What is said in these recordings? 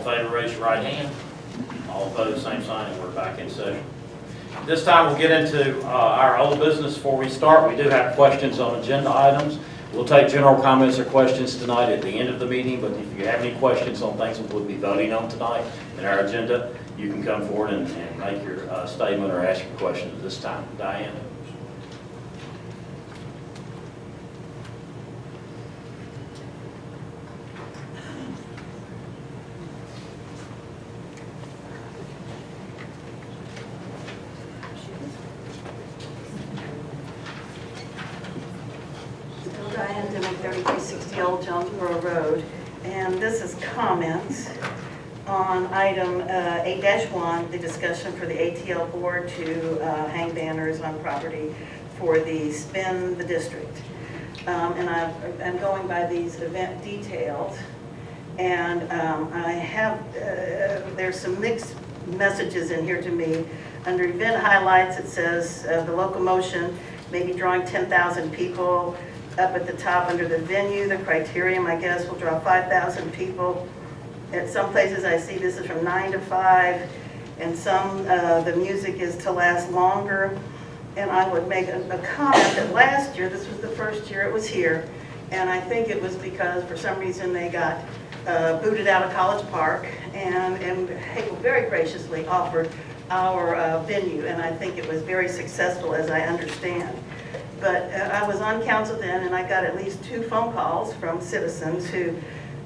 in favor, raise your right hand. All opposed, same sign, and we're back in session. This time we'll get into our old business. Before we start, we do have questions on agenda items. We'll take general comments or questions tonight at the end of the meeting, but if you have any questions on things we'll be voting on tonight in our agenda, you can come forward and make your statement or ask your question at this time. Diane? Diane Dimmick, 3360 Old Jonesboro Road, and this is comments on item 8-1, the discussion for the ATL board to hang banners on property for the Spin the District. And I'm going by these event details, and I have, there's some mixed messages in here to me. Under event highlights, it says the locomotion may be drawing 10,000 people. Up at the top under the venue, the criterion, I guess, will draw 5,000 people. At some places I see this is from 9 to 5, and some, the music is to last longer. And I would make a comment that last year, this was the first year it was here, and I think it was because for some reason they got booted out of College Park, and Hagel very graciously offered our venue, and I think it was very successful as I understand. But I was on council then, and I got at least 2 phone calls from citizens who,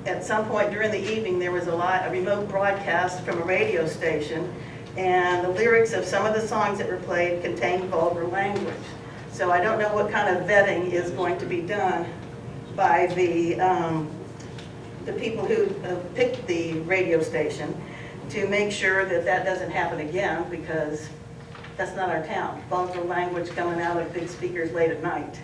at some point during the evening, there was a remote broadcast from a radio station, and the lyrics of some of the songs that were played contained vulgar language. So I don't know what kind of vetting is going to be done by the people who picked the radio station to make sure that that doesn't happen again, because that's not our town. Vulgar language coming out of big speakers late at night.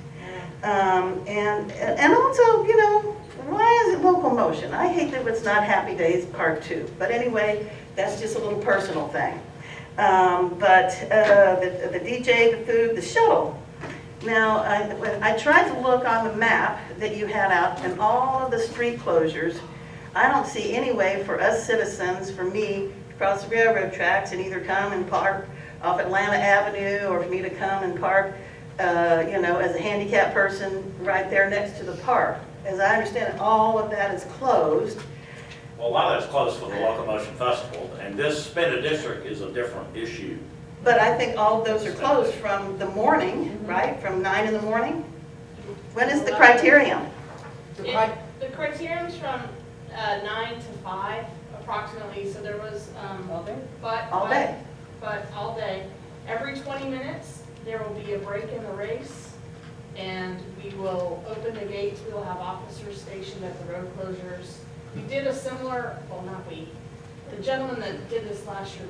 And also, you know, why is it locomotion? I hate that it's not Happy Days Part 2. But anyway, that's just a little personal thing. The DJ, the food, the shuttle. Now, I tried to look on the map that you had out, and all of the street closures, I don't see any way for us citizens, for me, to cross the railroad tracks and either come and park off Atlanta Avenue, or for me to come and park, you know, as a handicapped person right there next to the park. As I understand it, all of that is closed. Well, a lot of that's closed for the Locomotion Festival, and this Spin the District is a different issue. But I think all of those are closed from the morning, right? From 9 in the morning? When is the criterion? The criterion's from 9 to 5 approximately, so there was, All day? All day. Every 20 minutes, there will be a break in the race, and we will open the gates. We will have officers stationed at the road closures. We did a similar, well, not we, the gentleman that did this last year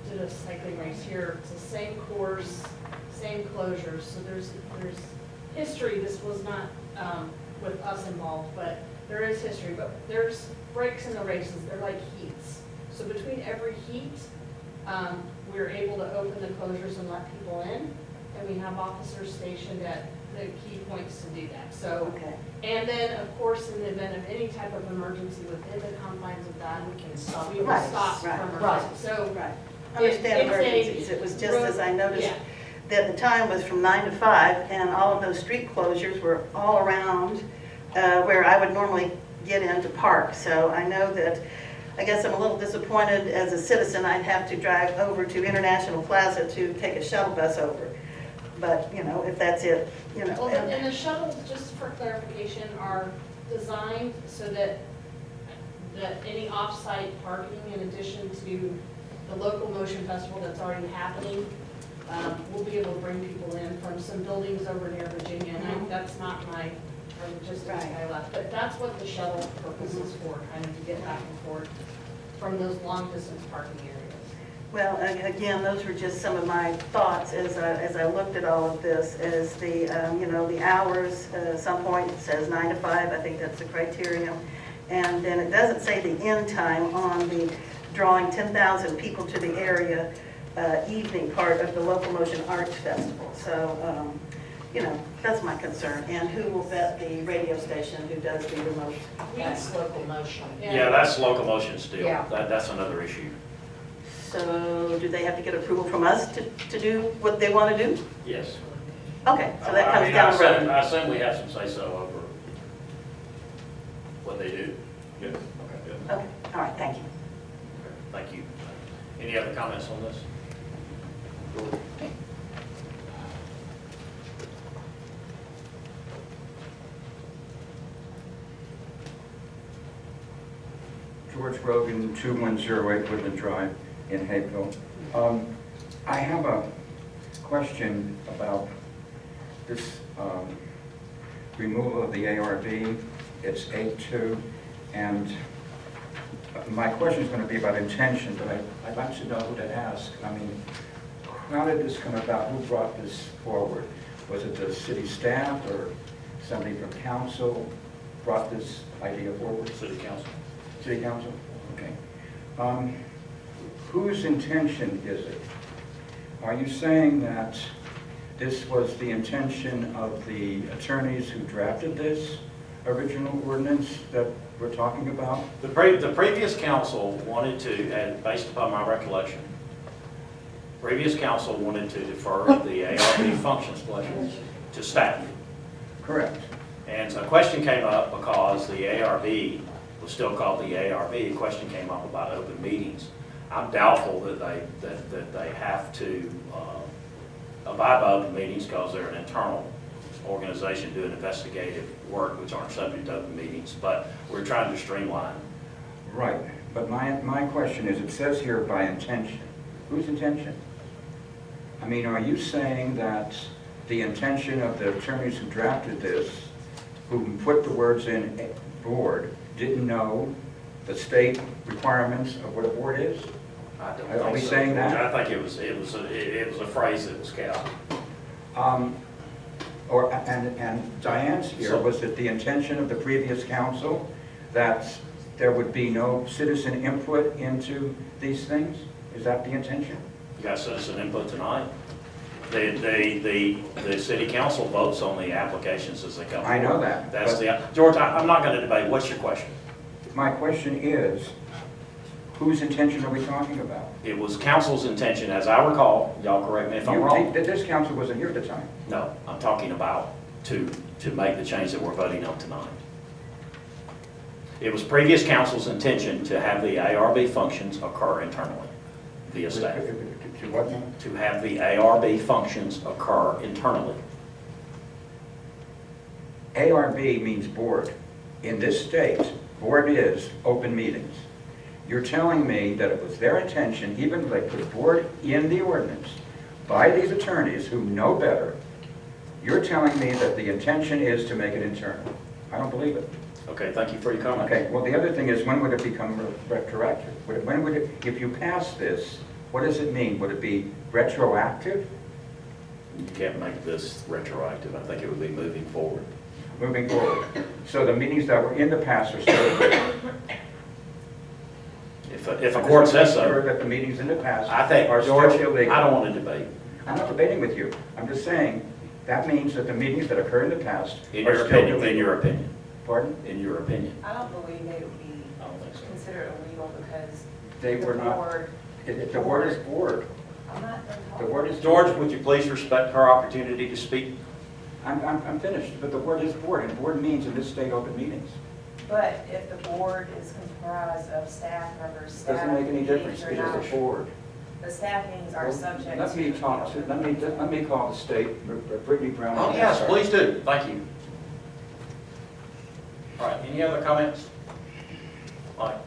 did a cycling race here. It's the same course, same closures, so there's history. This was not with us involved, but there is history. But there's breaks in the races. They're like heats. So between every heat, we're able to open the closures and let people in, and we have officers stationed at the key points to do that. So, Okay. and then of course, in the event of any type of emergency within the confines of that, we can stop. We will Right, stop right, for right. emergency. So, Right. Understand it's a emergencies. It was just as I noticed yeah. that the time was from 9 to 5, and all of those street closures were all around where I would normally get into park. So I know that, I guess I'm a little disappointed as a citizen. I'd have to drive over to International Plaza to take a shuttle bus over. But, you know, if that's it, you know. Well, and the shuttles, just for clarification, are designed so that any off-site parking, in addition to the local motion festival that's already happening, we'll be able to bring people in from some buildings over near Virginia. And that's not my logistics guy left, but that's what the shuttle purpose is for, kind of to get back and forth from those long-distance parking areas. Well, again, those were just some of my thoughts as I looked at all of this. As the, you know, the hours, some point it says 9 to 5, I think that's the criterion. And then it doesn't say the end time on the drawing 10,000 people to the area evening part of the Locomotion Arts Festival. So, you know, that's my concern. And who will vet the radio station who does the remote? That's locomotion. Yeah, that's locomotion still. Yeah. That's another issue. So do they have to get approval from us to do what they want to do? Yes. Okay, so that I comes mean, down the road. I assume we have some say-so over what they do. Yes. Okay. Okay, all right, thank you. Thank you. Any other comments on this? George Rogan, 2108 Woodland Drive in Hayville. I have a question about this removal of the ARB. It's 8.2, and my question is going to be about intention, but I'd like to know who to ask. I mean, how did this come about? Who brought this forward? Was it the city staff or somebody from council brought this idea forward? City Council. City Council? Okay. Whose intention is it? Are you saying that this was the intention of the attorneys who drafted this original ordinance that we're talking about? The previous council wanted to, and based upon my recollection, previous council wanted to defer the ARB functions pledge to staff. Correct. And so a question came up because the ARB was still called the ARB. A question came up about open meetings. I'm doubtful that they have to abide by open meetings because they're an internal organization doing investigative work, which aren't subject to open meetings. But we're trying to streamline. Right. But my question is, it says here by intention. Whose intention? I mean, are you saying that the intention of the attorneys who drafted this, who put the words in board, didn't know the state requirements of what a board is? I don't Are think we so, saying George. that? I think it was a phrase that was kept. And Diane's here, So- was it the intention of the previous council that there would be no citizen input into these things? Is that the intention? You got citizen input tonight. The city council votes on the applications as they come. I know forward. that, That's but- George, I'm not going to debate. What's your question? My question is, whose intention are we talking about? It was council's intention, as I recall, y'all correct me if I'm wrong. This council wasn't here at the time. No, I'm talking about to make the change that we're voting on tonight. It was previous council's intention to have the ARB functions occur internally via staff. To what now? To have the ARB functions occur internally. ARB means board. In this state, board is open meetings. You're telling me that it was their intention, even if they put board in the ordinance, by these attorneys who know better, you're telling me that the intention is to make it internal. I don't believe it. Okay, thank you for your comment. Okay, well, the other thing is, when would it become retroactive? When would it, if you pass this, what does it mean? Would it be retroactive? You can't make this retroactive. I think it would be moving forward. Moving forward. So the meetings that were in the past are still good. If a court says Sure so, that the meetings in the past I think, are George, still illegal. I don't want to debate. I'm not debating with you. I'm just saying, that means that the meetings that occur in the past In are your still opinion, illegal. in your opinion, Pardon? in your opinion. I don't believe they would be I don't think so. considered illegal because They the were not, board, the board is board. I'm not. The board is. George, would you please respect her opportunity to speak? I'm finished, but the word is board, and board means in this state open meetings. But if the board is comprised of staff members, staff Doesn't make any difference, meetings are it not- is a board. The staff meetings are subject to. Let me talk to, let me call the state, Brittany Brown. Oh, yes, please do. Thank you. All right, any other comments? Mike?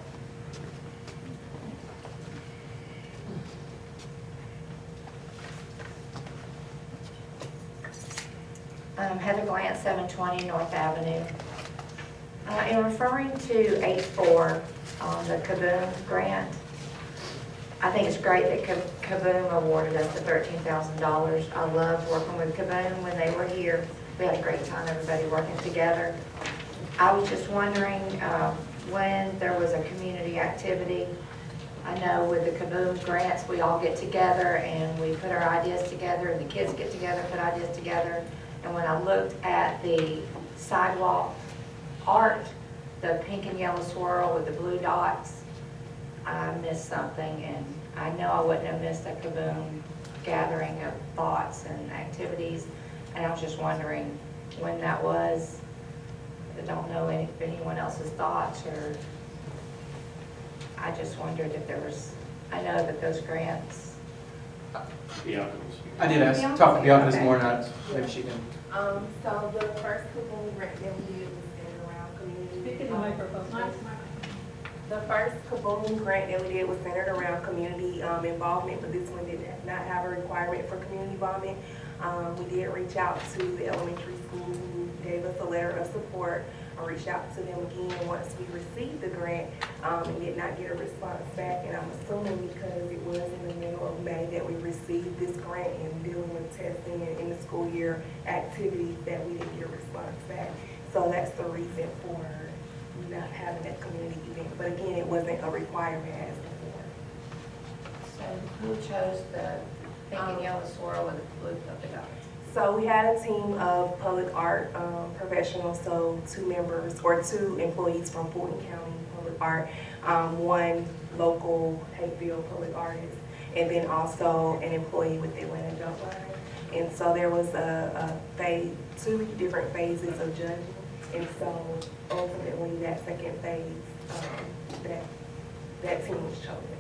Heather Glantz, 720 North Avenue. In referring to 8.4 on the Kaboom grant, I think it's great that Kaboom awarded us the $13,000. I loved working with Kaboom when they were here. We had a great time, everybody working together. I was just wondering when there was a community activity. I know with the Kaboom grants, we all get together and we put our ideas together, and the kids get together, put ideas together. And when I looked at the sidewalk art, the pink and yellow swirl with the blue dots, I missed something, and I know I wouldn't have missed a Kaboom gathering of thoughts and activities, and I was just wondering when that was. I don't know if anyone else's thoughts, or I just wondered if there was, I know that those grants. Yeah. I did talk to Bianca this morning, maybe she can. So the first Kaboom grant that we did was centered around community. Speak in the microphone, please. The first Kaboom grant that we did was centered around community involvement, but this one did not have a requirement for community involvement. We did reach out to the elementary school who gave us a letter of support. I reached out to them again once we received the grant and did not get a response back. And I'm assuming because it was in the middle of May that we received this grant and dealing with testing and in the school year activities that we didn't get a response back. So that's the reason for not having that community event. But again, it wasn't a requirement as before. So who chose the pink and yellow swirl with the blue polka dots? So we had a team of public art professionals, so 2 members or 2 employees from Fulton County Public Art, 1 local Hateville public artist, and then also an employee with the Atlanta Jump Line. And so there was a phase, 2 different phases of judging, and so ultimately that second phase, that team was chosen.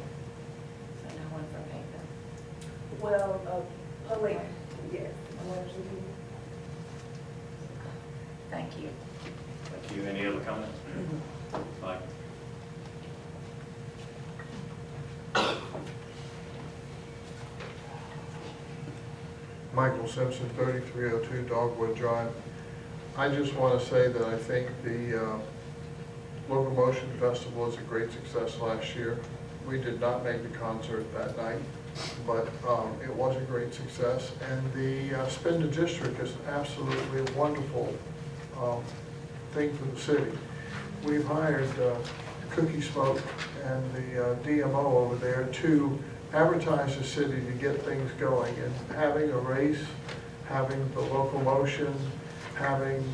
So no one from Hateville. Well, public, yes. Thank you. Thank you. Any other comments? Mike? Michael Simpson, 3302 Dogwood Drive. I just want to say that I think the Locomotion Festival was a great success last year. We did not make the concert that night, but it was a great success. And the Spin the District is absolutely a wonderful thing for the city. We've hired Cookie Smoke and the DMO over there to advertise the city to get things going. And having a race, having the locomotion, having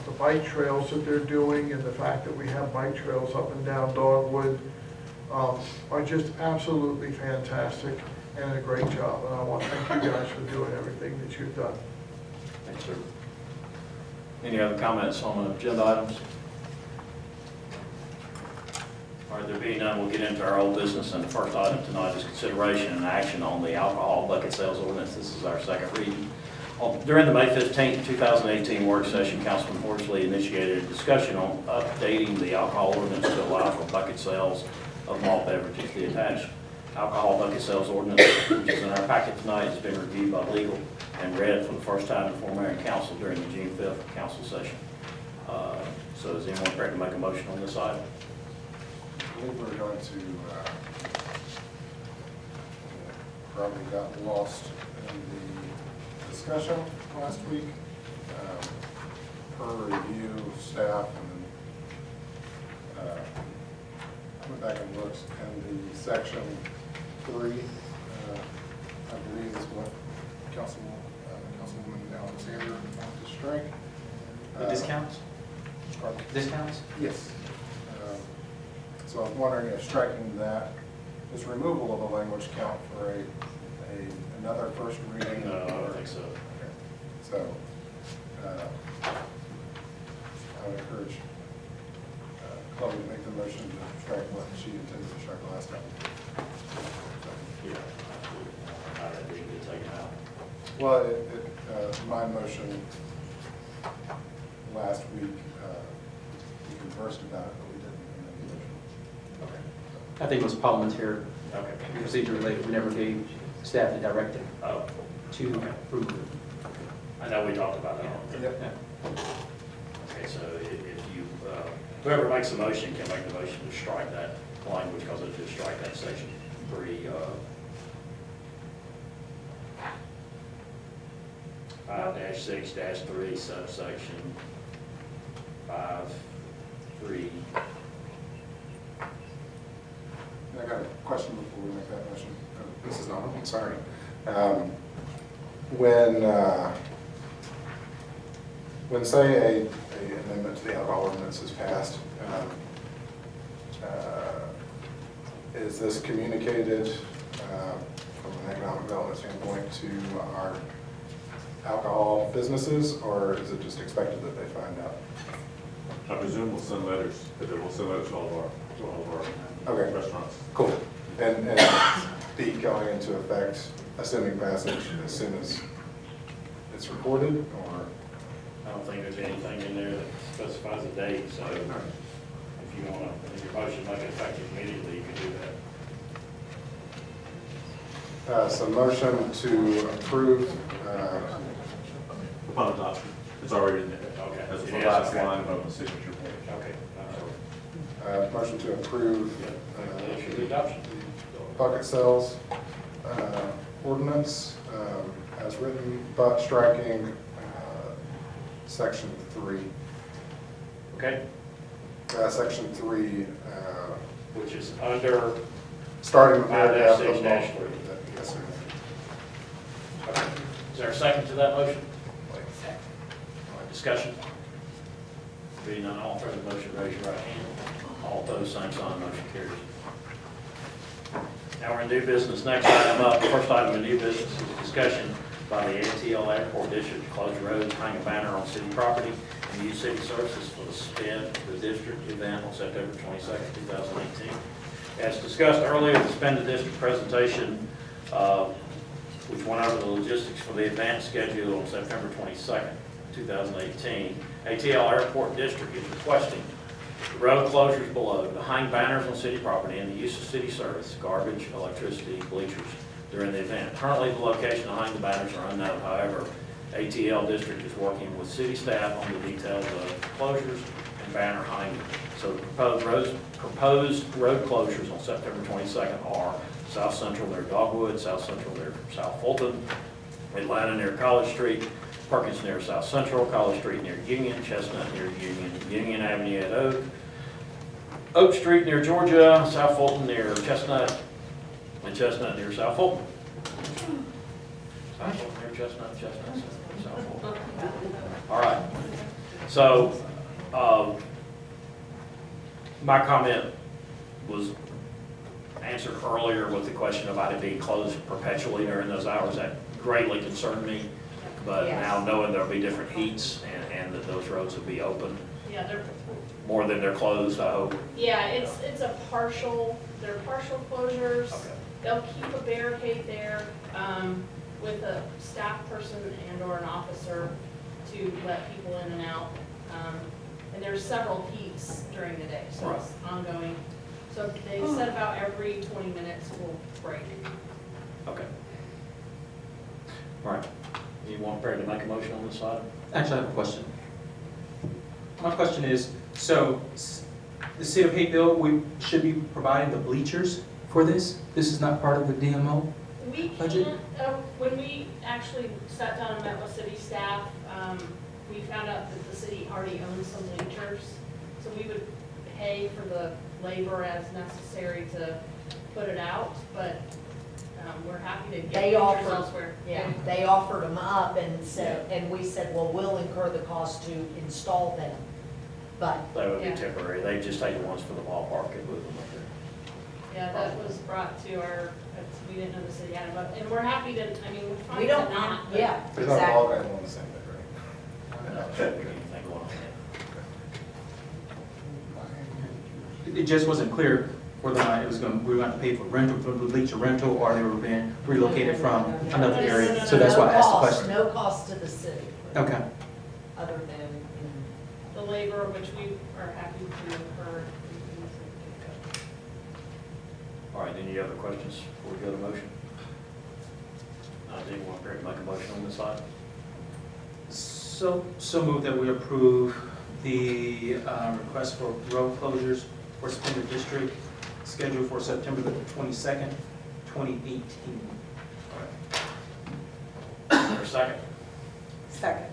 the bike trails that they're doing, and the fact that we have bike trails up and down Dogwood are just absolutely fantastic and a great job. And I want to thank you guys for doing everything that you've done. Thanks, sir. Any other comments on agenda items? All right, there being none, we'll get into our old business, and the first item tonight is consideration and action on the alcohol bucket sales ordinance. This is our second reading. During the May 15, 2018 work session, Councilman Horsley initiated a discussion on updating the alcohol ordinance to allow for bucket sales of malt beverages. The attached alcohol bucket sales ordinance, which is in our packet tonight, has been reviewed by legal and read for the first time before Mayor and Council during the June 5th council session. So is anyone prepared to make a motion on this item? I believe we're going to probably got lost in the discussion last week. Per review, staff, and I went back and looked, and the section 3, I believe is what Councilwoman Alexander wanted to strike. The discounts? Pardon? Discounts? Yes. So I was wondering if striking that, this removal of the language count for another first reading? No, I don't think so. Okay. So I would encourage Chloe to make the motion to strike what she intended to strike last time. Yeah. How that being taken out. Well, my motion last week, we conversed about it, but we didn't amend the motion. Okay. I think it was parliamentary Okay. procedure related. We never gave staff the directive Oh, to approve it. I know we talked about that. Yep. Yeah. Okay, so if you, whoever makes the motion can make the motion to strike that language, because it just strike that section 3, 5-6-3 subsection 5-3. I got a question before we make that motion. This is not, I'm sorry. When when, say, a amendment to the alcohol ordinance is passed, is this communicated from an economic development standpoint to our alcohol businesses, or is it just expected that they find out? I presume we'll send letters, but we'll send letters to all of our Okay. restaurants. Cool. And be going into effect, assuming passage, as soon as it's recorded, or? I don't think there's anything in there that specifies a date, so if you want to, if your motion make it effective immediately, you can do that. So motion to approve, Upon adoption, it's already in there. Okay. That's the It is, last okay. line above the signature page. Okay. I'm sorry. motion to approve Issue the adoption. bucket sales ordinance as written, but striking section 3. Okay, Section 3, which is under, starting with paragraph of 5-6-3. Yes, sir. okay. Is there a second to that motion? All right, discussion? Being none, all in favor of the motion, raise your right hand. All opposed, same sign, motion carries. Now we're in new business. Next item up, the first item of new business is discussion by the ATL Airport District to close roads, hang a banner on city property, and use city services for the spin the district event on September 22nd, 2018. As discussed earlier, the spin the district presentation, which went over the logistics for the event scheduled on September 22nd, 2018. ATL Airport District is requesting the road closures below to hang banners on city property and the use of city service, garbage, electricity, bleachers during the event. Currently, the location to hang the banners are unknown. However, ATL District is working with city staff on the details of closures and banner hanging. So the proposed road closures on September 22nd are South Central near Dogwood, South Central near South Fulton, Atlanta near College Street, Perkins near South Central, College Street near Union, Chestnut near Union, Union Avenue at Oak, Oak Street near Georgia, South Fulton near Chestnut, and Chestnut near South Fulton. South Fulton near Chestnut, Chestnut, South Fulton. All right. So, my comment was answered earlier with the question about it being closed perpetually during those hours. That greatly concerned me. But now knowing there'll be different heats and that those roads will be open Yeah, more than they're closed, I hope. yeah, it's a partial, they're partial closures. Okay. They'll keep a barricade there, with a staff person and or an officer to let people in and out. And there's several heats during the day, so it's ongoing. So they said about every 20 minutes will break. Okay. All right. You want Barry to make a motion on this item? Actually, I have a question. My question is, so the city of Hayville, we should be providing the bleachers for this? This is not part of the DMO? We Budget? can't, when we actually sat down and met with city staff, we found out that the city already owns some bleachers. So we would pay for the labor as necessary to put it out, but we're happy to get They bleachers offered, elsewhere. yeah, they offered them up and said, and we said, well, we'll incur the cost to install them. But They would be Yeah. temporary. They just take the ones for the ballpark and move them up there. Yeah, that was brought to our, we didn't know the city had it, but, and we're happy to, I mean, we're we fine to don't, not. but- yeah, There's not a ball exactly. game on the same day, right? Not sure anything going on there. It just wasn't clear whether or not it was going, we were going to pay for rental, for the bleacher rental, or they were being relocated from another area. So that's why I asked the question. No cost to the city, Okay. other than, The labor, which we are happy to incur. All right, any other questions before we go to motion? Do you want Barry to make a motion on this item? So move that we approve the request for road closures for Spindler District scheduled for September the 22nd, 2018. All right. Is there a second? second.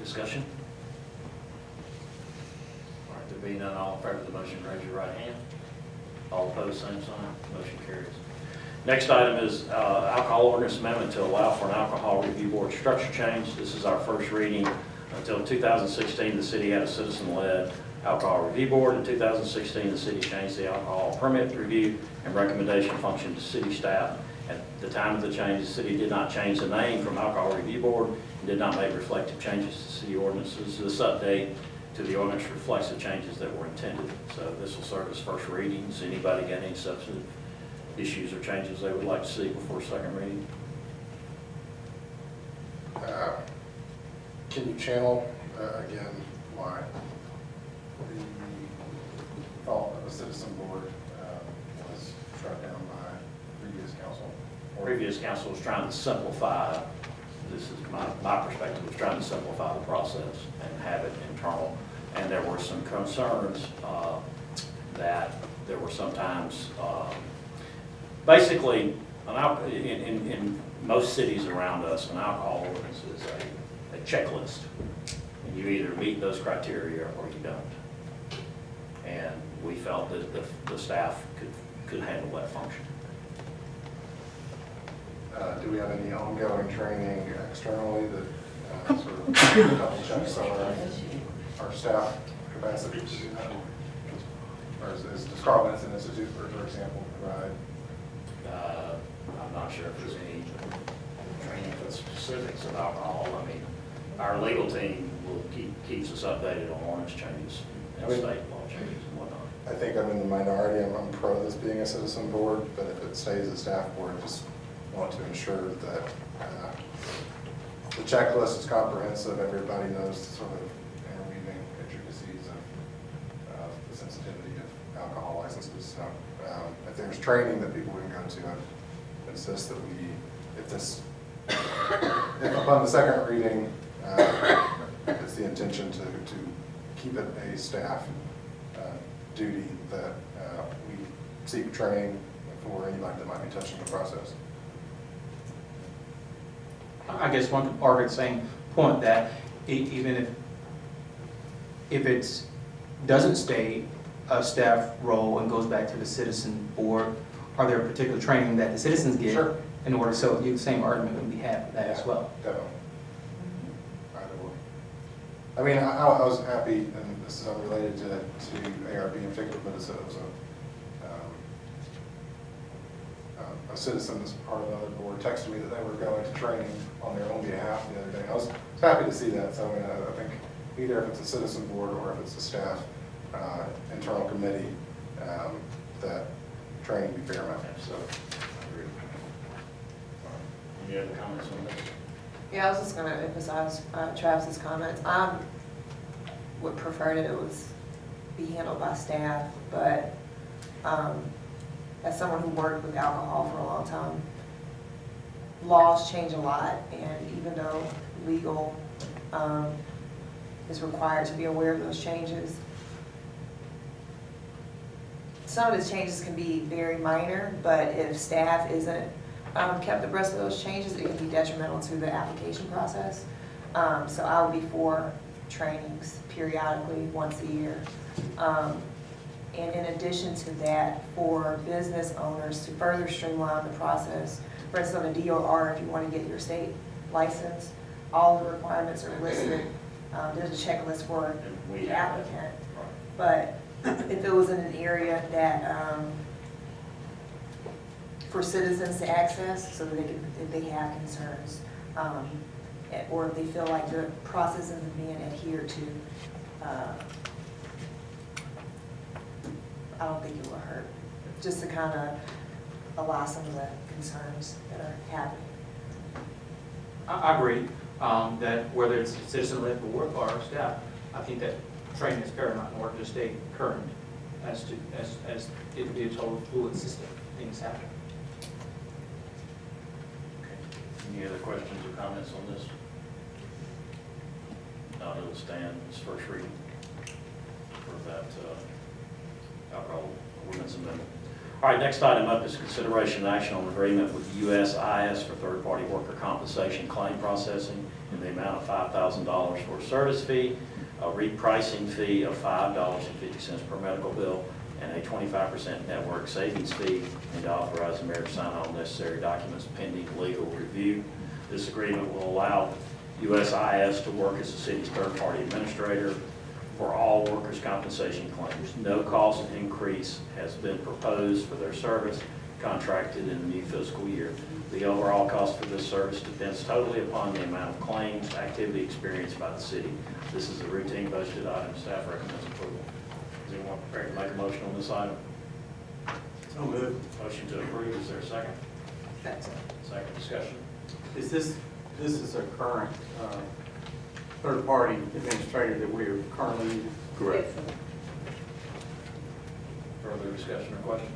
Discussion? All right, there being none, all in favor of the motion, raise your right hand. All opposed, same sign. Motion carries. Next item is alcohol ordinance amendment to allow for an alcohol review board structure change. This is our first reading Until 2016, the city had a citizen-led alcohol review board. In 2016, the city changed the alcohol permit review and recommendation function to city staff. At the time of the change, the city did not change the name from alcohol review board and did not make reflective changes to city ordinances. This update to the ordinance reflects the changes that were intended. So this will serve as first readings. Anybody got any substantive issues or changes they would like to see before second reading? Can you channel, again, why the thought of a citizen board was struck down by previous council? Previous council was trying to simplify, this is my perspective, was trying to simplify the process and have it internal. And there were some concerns that there were sometimes, basically, in most cities around us, an alcohol ordinance is a checklist. And you either meet those criteria or you don't. And we felt that the staff could handle that function. Do we have any ongoing training externally that sort of double checks our staff capacity to do that? Or is Carl Benson Institute, for example, provide? I'm not sure if there's any training for the specifics of alcohol. I mean, our legal team keeps us updated on ordinance changes and state law changes and whatnot. I think I'm in the minority. I'm pro this being a citizen board, but if it stays a staff board, I just want to ensure that the checklist is comprehensive. Everybody knows sort of interweaving intricacies of the sensitivity of alcohol licenses. So if there's training that people can go to, I insist that if upon the second reading, it's the intention to keep it a staff duty that we seek training for anybody that might be touching the process. I guess one could argue the same point that even if it doesn't stay a staff role and goes back to the citizen board, are there particular training that the citizens get? Sure. In order, so the same argument would be had for that as well. Definitely. Either way. I mean, I was happy, and this is unrelated to ARB in particular, but it was a citizen that's part of another board texted me that they were going to training on their own behalf the other day. I was happy to see that. So I mean, I think either if it's a citizen board or if it's a staff internal committee, that training be paramount. So I agree. Any other comments on this? Yeah, I was just gonna emphasize Travis's comments. I would prefer that it was be handled by staff, but as someone who worked with alcohol for a long time, laws change a lot, and even though legal is required to be aware of those changes, some of the changes can be very minor, but if staff isn't kept abreast of those changes, it can be detrimental to the application process. So I would be for trainings periodically, once a year. And in addition to that, for business owners to further streamline the process, for instance, on a DOR, if you want to get your state license, all the requirements are listed. There's a checklist for the applicant. But if it was in an area that for citizens to access, so that they can, if they have concerns, or if they feel like the process isn't being adhered to, I don't think it will hurt, just to kind of allow some of the concerns that are happening. I agree that whether it's citizen-led board or staff, I think that training is paramount in order to stay current as it would be a total fluid system. Things happen. Okay. Any other questions or comments on this? Not it'll stand as first reading for that alcohol ordinance amendment. All right, next item up is consideration and action on agreement with USIS for third-party worker compensation claim processing in the amount of $5,000 for a service fee, a repricing fee of $5.50 per medical bill, and a 25% network savings fee, and to authorize the mayor to sign all necessary documents pending legal review. This agreement will allow USIS to work as the city's third-party administrator for all workers' compensation claims. No cost increase has been proposed for their service contracted in the new fiscal year. The overall cost for this service depends totally upon the amount of claims activity experienced by the city. This is a routine budgeted item. Staff recommends approval. Is anyone prepared to make a motion on this item? So moved. Motion to approve, is there a second? Second discussion. Is this is a current third-party administrator that we are currently using? Correct. Further discussion or questions?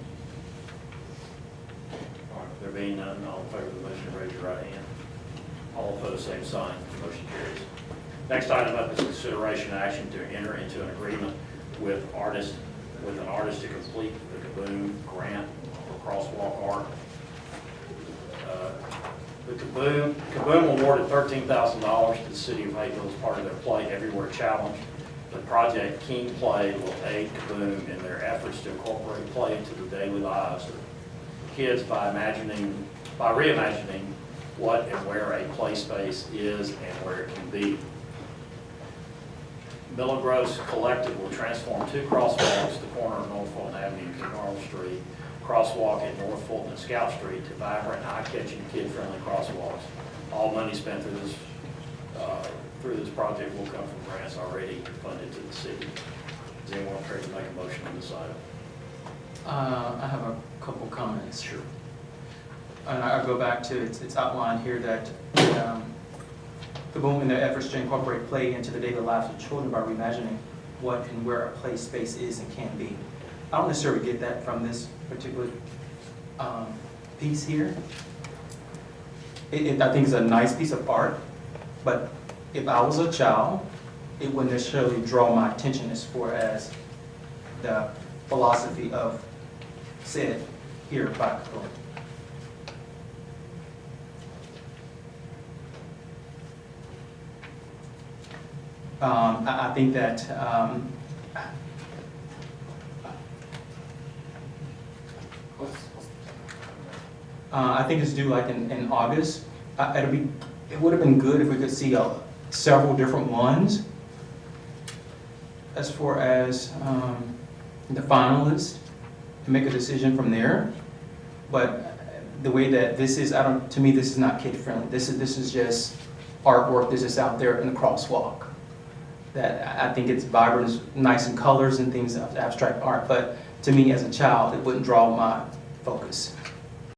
All right, there being none, all in favor of the motion, raise your right hand. All opposed, same sign. Motion carries. Next item up is consideration and action to enter into an agreement with an artist to complete the Kaboom grant for crosswalk art. The Kaboom awarded $13,000 to the city of Hapeville as part of their Play Everywhere Challenge. The project King Play will aid Kaboom in their efforts to incorporate play into the daily lives of kids by reimagining what and where a play space is and where it can be. Miller Gross Collective will transform 2 crosswalks, the corner of North Fulton Avenue and King Arnold Street, crosswalk at North Fulton and Scout Street to vibrant, eye-catching, kid-friendly crosswalks. All money spent through this project will come from grants already funded to the city. Does anyone care to make a motion on this item? I have a couple comments. Sure. And I go back to, it's outlined here that Kaboom in their efforts to incorporate play into the daily lives of children by reimagining what and where a play space is and can be. I don't necessarily get that from this particular piece here. I think it's a nice piece of art, but if I was a child, it wouldn't necessarily draw my attention as far as the philosophy of said here by Kaboom. I think that I think it's due like in August. It would have been good if we could see several different ones as far as the finalists and make a decision from there. But the way that this is, to me, this is not kid friendly. This is just artwork. This is out there in the crosswalk. That I think it's vibrant, it's nice in colors and things of abstract art. But to me, as a child, it wouldn't draw my focus.